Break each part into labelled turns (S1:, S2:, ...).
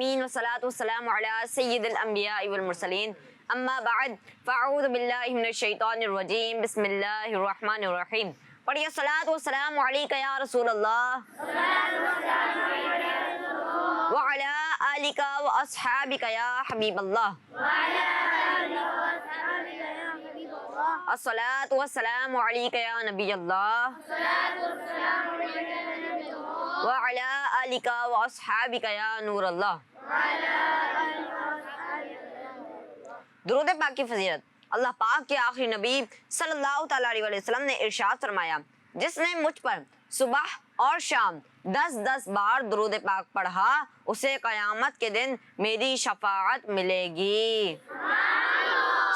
S1: العالمین والصلاة والسلام علی سید الانبیاء والمرسلین اما بعد فاعوذ باللہ من الشیطان الرجیم بسم اللہ الرحمن الرحیم. پڑھیے الصلاۃ والسلام علیک یا رسول اللہ وعلی آلک واصحابک یا حبیب اللہ. الصلاۃ والسلام علیک یا نبی اللہ وعلی آلک واصحابک یا نور اللہ. درود پاک کی فضیلت. اللہ پاک کے آخری نبی صلی اللہ تعالیٰ علیہ وسلم نے ارشاد فرمایا، جس نے مجھ پر صبح اور شام 10 بار درود پاک پڑھا اسے قیامت کے دن میری شفاعت ملے گی.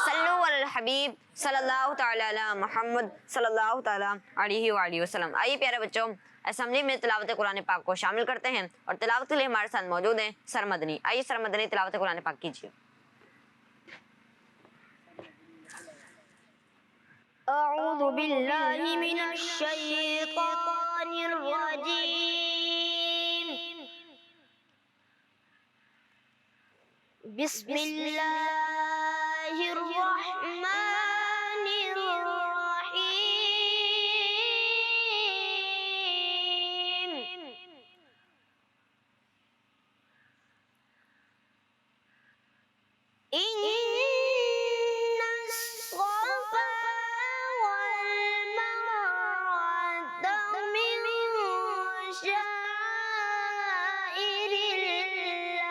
S1: صلو علی الحبیب صلی اللہ تعالیٰ علی محمد صلی اللہ تعالیٰ علیہ وآلہ وسلم. آئیے پیارے بچوں، اسمبلی میں تلاوت قرآن پاک کو شامل کرتے ہیں اور تلاوت کے لیے ہمارے ساتھ موجود ہیں سر مدنی. آئیے سر مدنی تلاوت قرآن پاک کیجیے.
S2: اعوذ باللہ من الشیطان الرجیم. بسم اللہ الرحمن الرحیم. ان الصفا والمروة من شعائر الله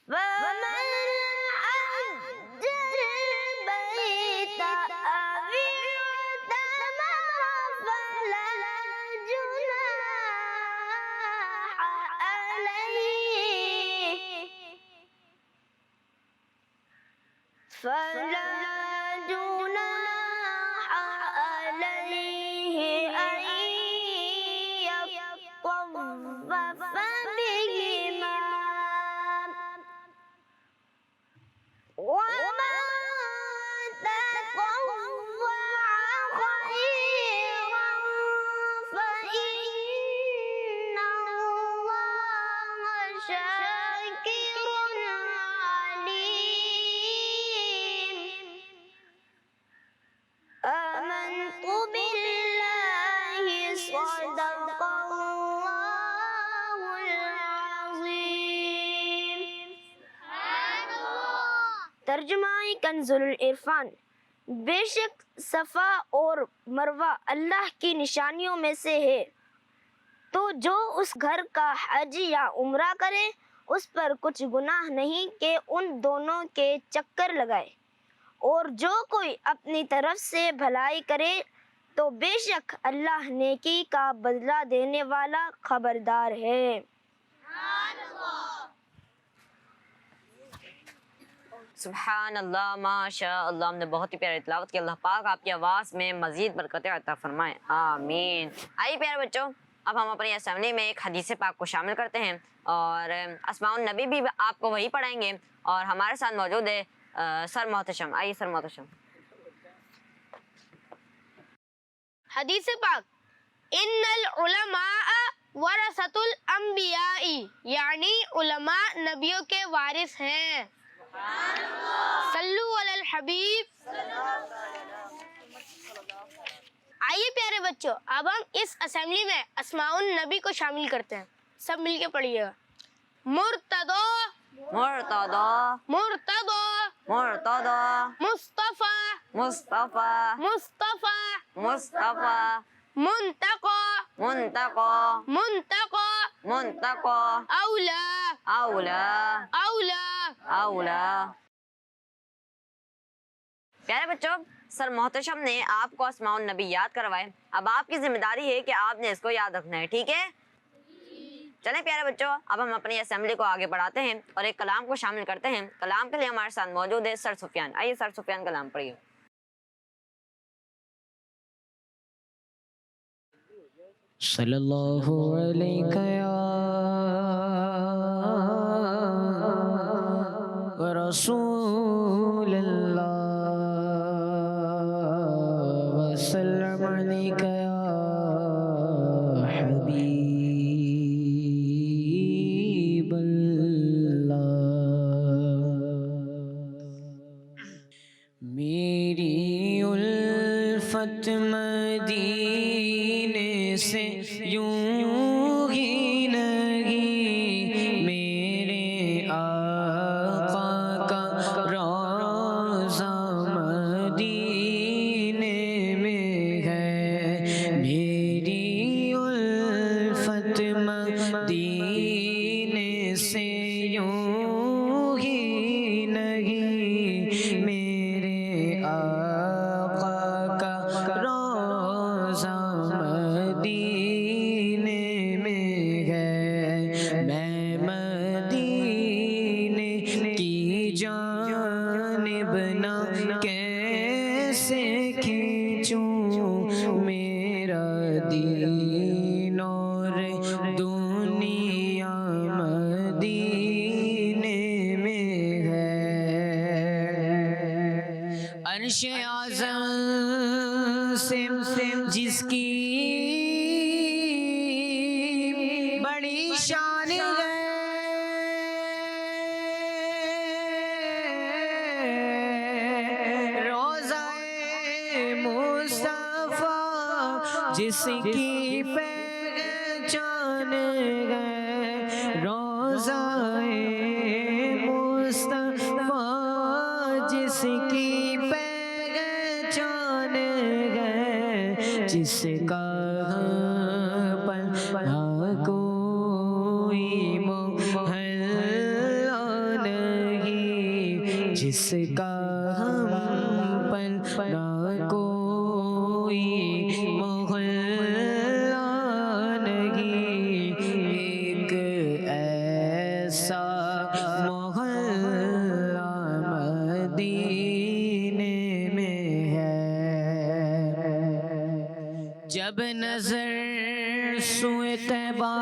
S2: فمن حج البيت أو اعتمر فلا جناح عليه أن يطوف بهما ومن تطوع خيرا فإن الله شاكر عليم. آمنت بالله صدق الله العظيم. ترجمہ کنز العرفان. بے شک صفا اور مروہ اللہ کی نشانیوں میں سے ہے، تو جو اس گھر کا حج یا عمرہ کرے اس پر کچھ گناہ نہیں کہ ان دونوں کے چکر لگائے، اور جو کوئی اپنی طرف سے بھلائی کرے تو بے شک اللہ نیکی کا بدلہ دینے والا خبردار ہے.
S1: سبحان اللہ، ماشاء اللہ. ہم نے بہت ہی پیاری تلاوت کی. اللہ پاک آپ کی آواز میں مزید برکتیں عطا فرمائے، آمین. آئیے پیارے بچوں، اب ہم اپنی اسمبلی میں ایک حدیث پاک کو شامل کرتے ہیں اور اسماء النبی بھی آپ کو وہی پڑھائیں گے اور ہمارے ساتھ موجود ہے سر محتشم. آئیے سر محتشم.
S2: حدیث پاک. ان العلماء ورثۃ الانبیاء، یعنی علماء نبیوں کے وارث ہیں. صلو علی الحبیب. آئیے پیارے بچوں، اب ہم اس اسمبلی میں اسماء النبی کو شامل کرتے ہیں. سب مل کے پڑھیے گا. مرتضی،
S1: مرتضی،
S2: مرتضی،
S1: مرتضی،
S2: مصطفیٰ،
S1: مصطفیٰ،
S2: مصطفیٰ،
S1: مصطفیٰ،
S2: منتقی،
S1: منتقی،
S2: منتقی،
S1: منتقی،
S2: اولا،
S1: اولا،
S2: اولا.
S1: اولا. پیارے بچوں، سر محتشم نے آپ کو اسماء النبی یاد کروائے. اب آپ کی ذمہ داری ہے کہ آپ نے اس کو یاد رکھنا ہے، ٹھیک ہے؟ چلیں پیارے بچوں، اب ہم اپنی اسمبلی کو آگے بڑھاتے ہیں اور ایک کلام کو شامل کرتے ہیں. کلام کے لیے ہمارے ساتھ موجود ہے سر سفیان. آئیے سر سفیان کلام پڑھیے.
S3: صلی اللہ علیہ رسول اللہ وسلم علیک یا حبیب الفت مدینے سے یوں ہی نہیں، میرے آقا کا روضہ مدینے میں ہے، میری الفت مدینے سے یوں ہی نہیں، میرے آقا کا روضہ مدینے میں ہے، میں مدینے کی جانب نہ کیسے کھینچوں، میرا دین اور دنیا مدینے میں ہے، عرش اعظم سے جس کی بڑی شان ہے، روضہ مصطفیٰ جس کی پہچان ہے، روضہ مصطفیٰ جس کی پہچان ہے، جس کا پناہ کوئی محلہ نہیں، جس کا پناہ کوئی محلہ نہیں، ایک ایسا محلہ مدینے میں ہے، جب نظر سوئے طیبہ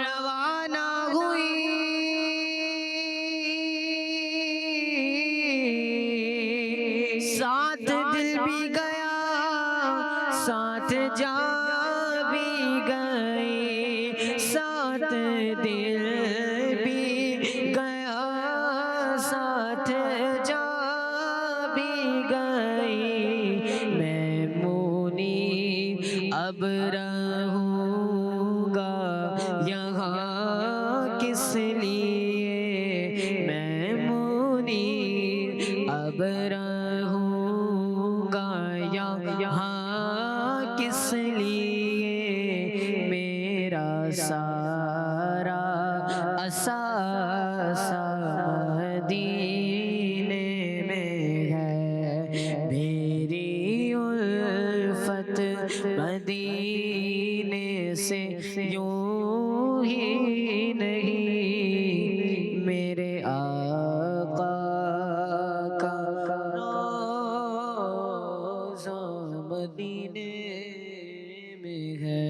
S3: روانہ ہوئی، ساتھ دل بھی گیا، ساتھ جان بھی گئی، ساتھ دل بھی گیا، ساتھ جان بھی گئی، میں منیب اب رہوں گا یہاں کس لیے، میں منیب اب رہوں گا یہاں کس لیے، میرا سارا اثاثہ مدینے میں ہے، میری الفت مدینے سے یوں ہی نہیں، میرے آقا کا روضہ مدینے میں ہے۔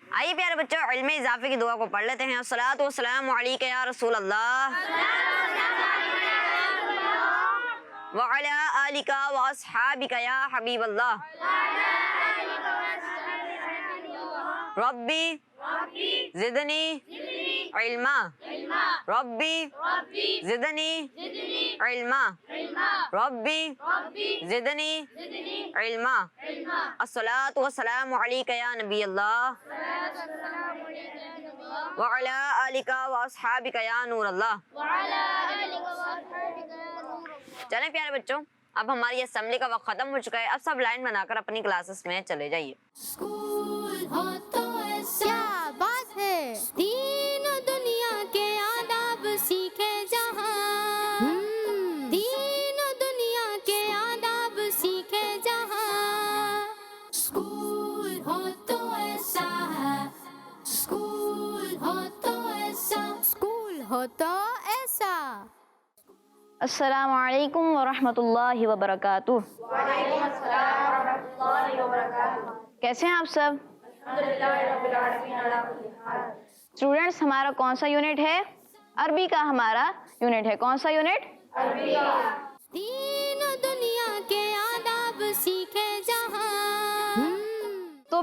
S1: آئیے پیارے بچوں، علم اضافے کی دعا کو پڑھ لیتے ہیں۔ الصلاۃ والسلام علیک یا رسول اللہ وعلی آلک واصحابک یا حبیب اللہ، ربی زدنی علما، ربی زدنی علما، ربی زدنی علما، الصلاۃ والسلام علیک یا نبی اللہ وعلی آلک واصحابک یا نور اللہ۔ چلیں پیارے بچوں، اب ہماری اسمبلی کا وقت ختم ہو چکا ہے، اب سب لائن بنا کر اپنی کلاسز میں چلے جائیے۔
S4: اسکول ہو تو ایسا، کیا بات ہے، دین و دنیا کے آداب سیکھے جہاں، دین و دنیا کے آداب سیکھے جہاں، اسکول ہو تو ایسا ہے، اسکول ہو تو ایسا، اسکول ہو تو ایسا۔
S2: السلام علیکم ورحمۃ اللہ وبرکاتہ۔
S5: وعلیکم السلام ورحمۃ اللہ وبرکاتہ۔
S2: کیسے ہیں آپ سب؟
S5: الحمدللہ رب العالمین علی کل حال۔
S2: اسٹوڈینٹس، ہمارا کون سا یونٹ ہے؟ عربی کا ہمارا یونٹ ہے۔ کون سا یونٹ؟
S5: عربی کا۔
S4: دین و دنیا کے آداب سیکھے جہاں،
S2: تو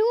S2: 2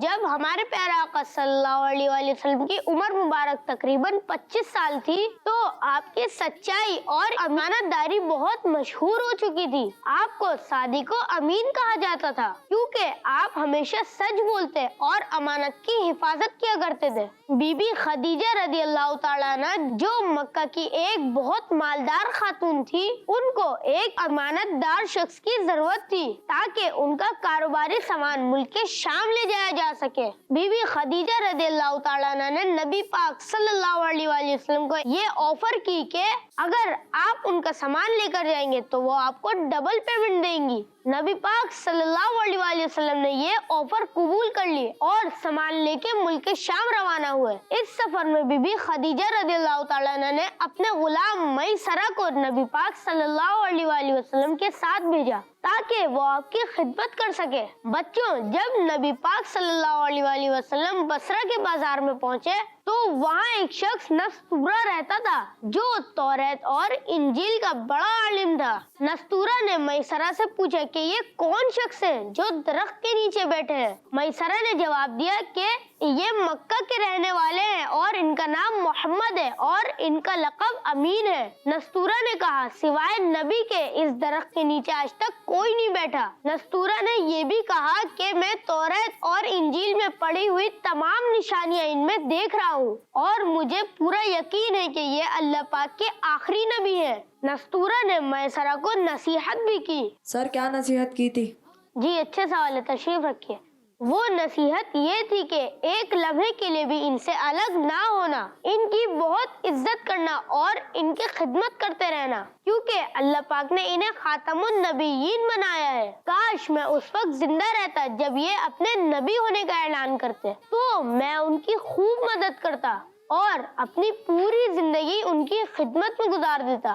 S2: جب ہمارے پیارے آقا صلی اللہ علیہ وآلہ وسلم کی عمر مبارک تقریباً 25 سال تھی تو آپ کی سچائی اور امانت داری بہت مشہور ہو چکی تھی۔ آپ کو صادق و امین کہا جاتا تھا کیونکہ آپ ہمیشہ سچ بولتے اور امانت کی حفاظت کیا کرتے تھے۔ بی بی خدیجہ رضی اللہ تعالیٰ عنہ جو مکہ کی ایک بہت مالدار خاتون تھی، ان کو ایک امانت دار شخص کی ضرورت تھی تاکہ ان کا کاروباری سامان ملک کے شام لے جایا جا سکے۔ بی بی خدیجہ رضی اللہ تعالیٰ عنہ نے نبی پاک صلی اللہ علیہ وآلہ وسلم کو یہ آفر کی کہ اگر آپ ان کا سامان لے کر جائیں گے تو وہ آپ کو ڈبل پیمنٹ دیں گی۔ نبی پاک صلی اللہ علیہ وآلہ وسلم نے یہ آفر قبول کر لی اور سامان لے کے ملک شام روانہ ہوئے۔ اس سفر میں بی بی خدیجہ رضی اللہ تعالیٰ عنہ نے اپنے غلام میسرہ کو نبی پاک صلی اللہ علیہ وآلہ وسلم کے ساتھ بھیجا تاکہ وہ آپ کی خدمت کر سکے۔ بچوں، جب نبی پاک صلی اللہ علیہ وآلہ وسلم بصرہ کے بازار میں پہنچے تو وہاں ایک شخص نستورہ رہتا تھا جو توریت اور انجیل کا بڑا عالم تھا۔ نستورہ نے میسرہ سے پوچھا کہ یہ کون شخص ہے جو درخت کے نیچے بیٹھے ہیں؟ میسرہ نے جواب دیا کہ یہ مکہ کے رہنے والے ہیں اور ان کا نام محمد ہے اور ان کا لقب امین ہے۔ نستورہ نے کہا سوائے نبی کے اس درخت کے نیچے آج تک کوئی نہیں بیٹھا۔ نستورہ نے یہ بھی کہا کہ میں توریت اور انجیل میں پڑھی ہوئی تمام نشانیاں ان میں دیکھ رہا ہوں اور مجھے پورا یقین ہے کہ یہ اللہ پاک کے آخری نبی ہے۔ نستورہ نے میسرہ کو نصیحت بھی کی۔
S6: سر کیا نصیحت کی تھی؟
S2: جی اچھے سوال ہے، تشریف رکھیے۔ وہ نصیحت یہ تھی کہ ایک لمحے کے لیے بھی ان سے الگ نہ ہونا، ان کی بہت عزت کرنا اور ان کی خدمت کرتے رہنا کیونکہ اللہ پاک نے انہیں خاتم النبیین بنایا ہے۔ کاش میں اس وقت زندہ رہتا جب یہ اپنے نبی ہونے کا اعلان کرتے تو میں ان کی خوب مدد کرتا اور اپنی پوری زندگی ان کی خدمت میں گزار دیتا۔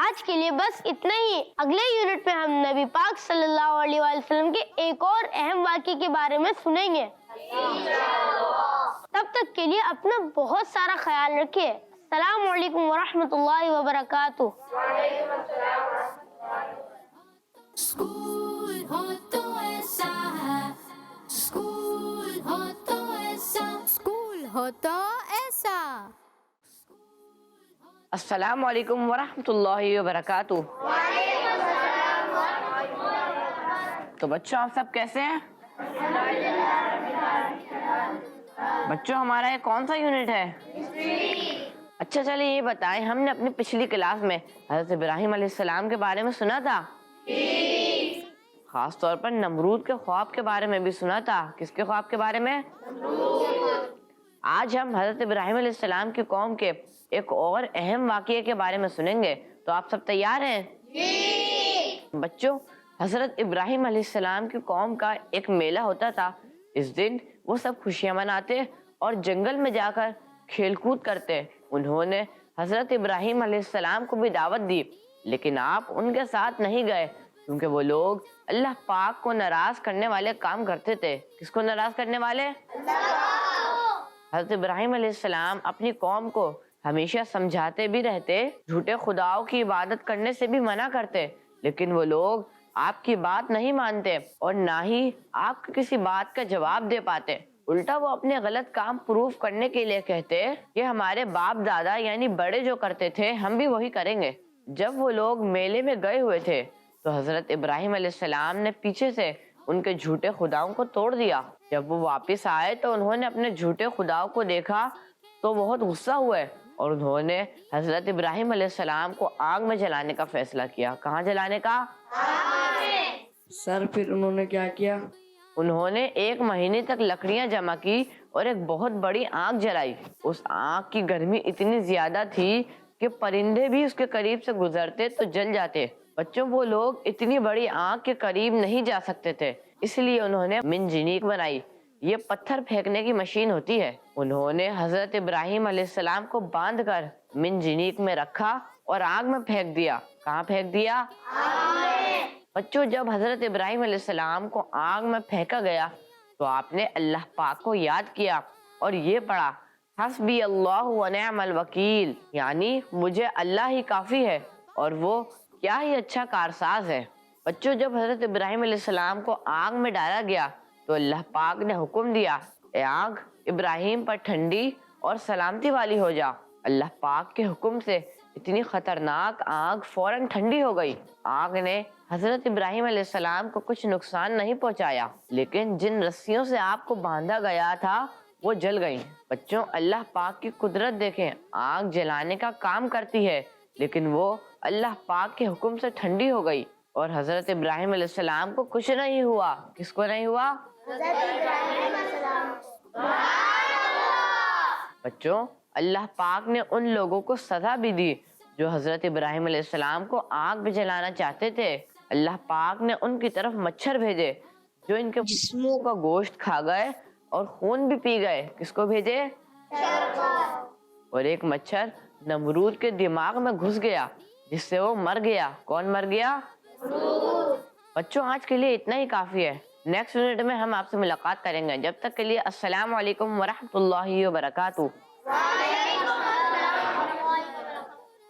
S2: آج کے لیے بس اتنا ہی۔ اگلے یونٹ میں ہم نبی پاک صلی اللہ علیہ وآلہ وسلم کے ایک اور اہم واقعے کے بارے میں سنیں گے۔ تب تک کے لیے اپنا بہت سارا خیال رکھیے۔ السلام علیکم ورحمۃ اللہ وبرکاتہ۔
S4: اسکول ہو تو ایسا ہے، اسکول ہو تو ایسا، اسکول ہو تو ایسا۔
S1: السلام علیکم ورحمۃ اللہ وبرکاتہ۔ تو بچوں آپ سب کیسے ہیں؟ بچوں ہمارا یہ کون سا یونٹ ہے؟ اچھا چلیے یہ بتائیں، ہم نے اپنی پچھلی کلاس میں حضرت ابراہیم علیہ السلام کے بارے میں سنا تھا، خاص طور پر نمرود کے خواب کے بارے میں بھی سنا تھا۔ کس کے خواب کے بارے میں؟ آج ہم حضرت ابراہیم علیہ السلام کی قوم کے ایک اور اہم واقعے کے بارے میں سنیں گے۔ تو آپ سب تیار ہیں؟ بچوں، حضرت ابراہیم علیہ السلام کی قوم کا ایک میلہ ہوتا تھا۔ اس دن وہ سب خوشیاں مناتے اور جنگل میں جا کر کھیل کود کرتے۔ انہوں نے حضرت ابراہیم علیہ السلام کو بھی دعوت دی لیکن آپ ان کے ساتھ نہیں گئے کیونکہ وہ لوگ اللہ پاک کو ناراض کرنے والے کام کرتے تھے۔ کس کو ناراض کرنے والے؟ حضرت ابراہیم علیہ السلام اپنی قوم کو ہمیشہ سمجھاتے بھی رہتے، جھوٹے خداؤں کی عبادت کرنے سے بھی منع کرتے، لیکن وہ لوگ آپ کی بات نہیں مانتے اور نہ ہی آپ کی کسی بات کا جواب دے پاتے۔ الٹا وہ اپنے غلط کام پروف کرنے کے لیے کہتے کہ ہمارے باپ دادا یعنی بڑے جو کرتے تھے ہم بھی وہی کریں گے۔ جب وہ لوگ میلے میں گئے ہوئے تھے تو حضرت ابراہیم علیہ السلام نے پیچھے سے ان کے جھوٹے خداؤں کو توڑ دیا۔ جب وہ واپس آئے تو انہوں نے اپنے جھوٹے خداؤں کو دیکھا تو بہت غصہ ہوئے اور انہوں نے حضرت ابراہیم علیہ السلام کو آگ میں جلانے کا فیصلہ کیا۔ کہاں جلانے کا؟
S6: سر پھر انہوں نے کیا کیا؟
S1: انہوں نے 1 مہینے تک لکڑیاں جمع کی اور ایک بہت بڑی آگ جلائی۔ اس آگ کی گرمی اتنی زیادہ تھی کہ پرندے بھی اس کے قریب سے گزرتے تو جل جاتے۔ بچوں وہ لوگ اتنی بڑی آگ کے قریب نہیں جا سکتے تھے، اس لیے انہوں نے منجنیق بنائی۔ یہ پتھر پھینکنے کی مشین ہوتی ہے۔ انہوں نے حضرت ابراہیم علیہ السلام کو باندھ کر منجنیق میں رکھا اور آگ میں پھینک دیا۔ کہاں پھینک دیا؟ بچوں جب حضرت ابراہیم علیہ السلام کو آگ میں پھینکا گیا تو آپ نے اللہ پاک کو یاد کیا اور یہ پڑھا، حسبی اللہ و نعم الوکیل، یعنی مجھے اللہ ہی کافی ہے اور وہ کیا ہی اچھا کارساز ہے۔
S7: بچوں جب حضرت ابراہیم علیہ السلام کو آگ میں ڈالا گیا تو اللہ پاک نے حکم دیا، اے آگ ابراہیم پر ٹھنڈی اور سلامتی والی ہو جا۔ اللہ پاک کے حکم سے اتنی خطرناک آگ فوراً ٹھنڈی ہو گئی۔ آگ نے حضرت ابراہیم علیہ السلام کو کچھ نقصان نہیں پہنچایا، لیکن جن رسیوں سے آپ کو باندھا گیا تھا وہ جل گئیں۔ بچوں اللہ پاک کی قدرت دیکھیں، آگ جلانے کا کام کرتی ہے لیکن وہ اللہ پاک کے حکم سے ٹھنڈی ہو گئی اور حضرت ابراہیم علیہ السلام کو کچھ نہیں ہوا۔ کس کو نہیں ہوا؟ بچوں اللہ پاک نے ان لوگوں کو سزا بھی دی جو حضرت ابراہیم علیہ السلام کو آگ میں جلانا چاہتے تھے۔ اللہ پاک نے ان کی طرف مچھر بھیجے جو ان کے جسموں کا گوشت کھا گئے اور خون بھی پی گئے۔ کس کو بھیجے؟ اور ایک مچھر نمرود کے دماغ میں گھس گیا جس سے وہ مر گیا۔ کون مر گیا؟ بچوں آج کے لیے اتنا ہی کافی ہے۔ نیکسٹ یونٹ میں ہم آپ سے ملاقات کریں گے، جب تک کے لیے السلام علیکم ورحمۃ اللہ وبرکاتہ۔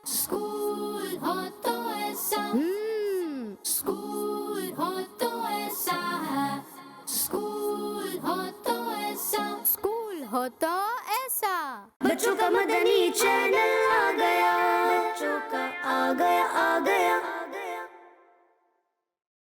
S4: اسکول ہو تو ایسا اسکول ہو تو ایسا ہے، اسکول ہو تو ایسا، اسکول ہو تو ایسا۔
S2: بچوں کا مدنی چینل آ گیا، بچوں کا آ گیا